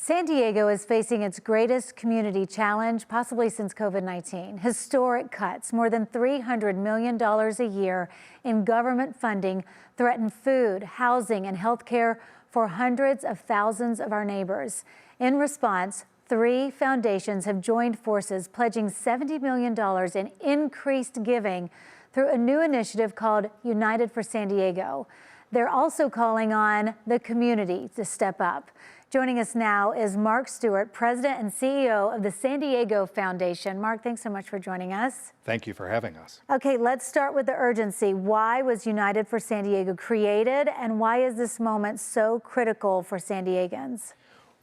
San Diego is facing its greatest community challenge, possibly since COVID-19. Historic cuts, more than $300 million a year in government funding, threaten food, housing, and health care for hundreds of thousands of our neighbors. In response, 3 foundations have joined forces, pledging $70 million in increased giving through a new initiative called United for San Diego. They're also calling on the community to step up. Joining us now is Mark Stewart, President and CEO of the San Diego Foundation. Mark, thanks so much for joining us. Thank you for having us. Okay, let's start with the urgency. Why was United for San Diego created, and why is this moment so critical for San Diegans?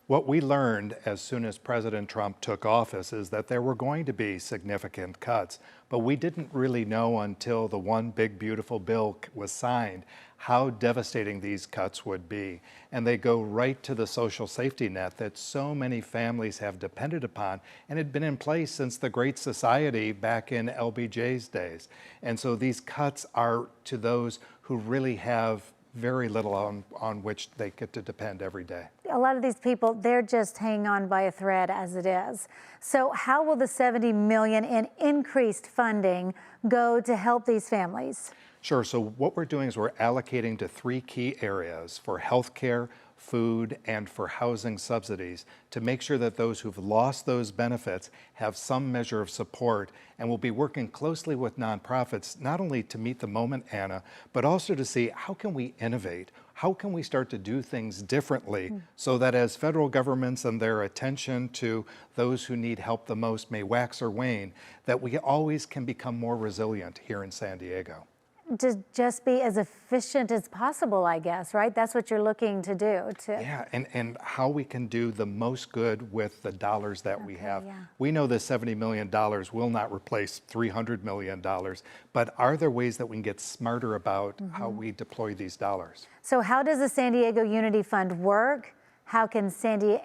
What we learned as soon as President Trump took office is that there were going to be significant cuts, but we didn't really know until the One Big Beautiful Bill was signed how devastating these cuts would be. And they go right to the social safety net that so many families have depended upon and had been in place since the Great Society back in LBJ's days. And so these cuts are to those who really have very little on which they get to depend every day. A lot of these people, they're just hanging on by a thread as it is. So how will the $70 million in increased funding go to help these families? Sure, so what we're doing is we're allocating to 3 key areas for healthcare, food, and for housing subsidies to make sure that those who've lost those benefits have some measure of support, and we'll be working closely with nonprofits, not only to meet the moment, Anna, but also to see how can we innovate? How can we start to do things differently so that as federal governments and their attention to those who need help the most may wax or wane, that we always can become more resilient here in San Diego. To just be as efficient as possible, I guess, right? That's what you're looking to do. Yeah, and how we can do the most good with the dollars that we have. Yeah. We know the $70 million will not replace $300 million, but are there ways that we can get smarter about how we deploy these dollars? So how does the San Diego Unity Fund work? How can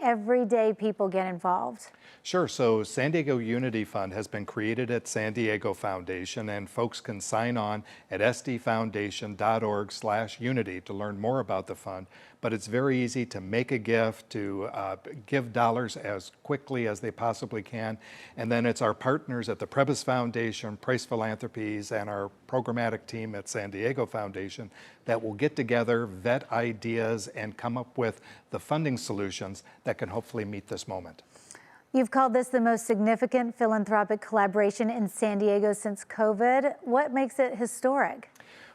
everyday people get involved? Sure, so San Diego Unity Fund has been created at San Diego Foundation, and folks can sign on at sdfoundation.org/unity to learn more about the fund. But it's very easy to make a gift, to give dollars as quickly as they possibly can. And then it's our partners at the Prebys Foundation, Philanthropies, and our programmatic team at San Diego Foundation that will get together, vet ideas, and come up with the funding solutions that can hopefully meet this moment. You've called this the most significant philanthropic collaboration in San Diego since COVID. What makes it historic?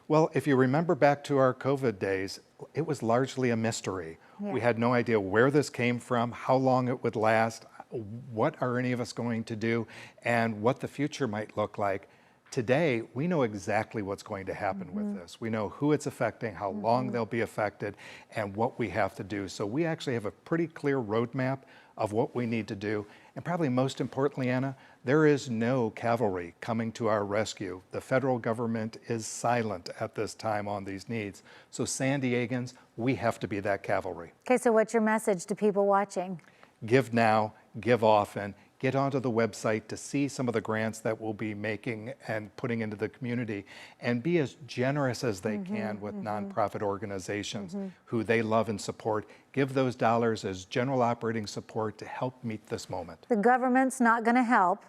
Well, if you remember back to our COVID days, it was largely a mystery. Yeah. We had no idea where this came from, how long it would last, what are any of us going to do, and what the future might look like. Today, we know exactly what's going to happen with this. We know who it's affecting, how long they'll be affected, and what we have to do. So we actually have a pretty clear roadmap of what we need to do. And probably most importantly, Anna, there is no cavalry coming to our rescue. The federal government is silent at this time on these needs. So San Diegans, we have to be that cavalry. Okay, so what's your message to people watching? Give now, give often. Get onto the website to see some of the grants that we'll be making and putting into the community, and be as generous as they can with nonprofit organizations who they love and support. Give those dollars as general operating support to help meet this moment. The government's not going to help,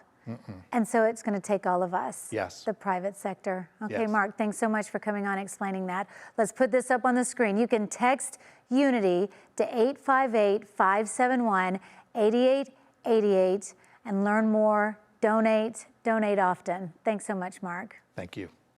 and so it's going to take all of us. Yes. The private sector. Okay, Yes. Mark, thanks so much for coming on explaining that. Let's put this up on the screen. You can text UNITY to 858-571-8888 and learn more. Donate often. Thanks so much, Mark. Thank you.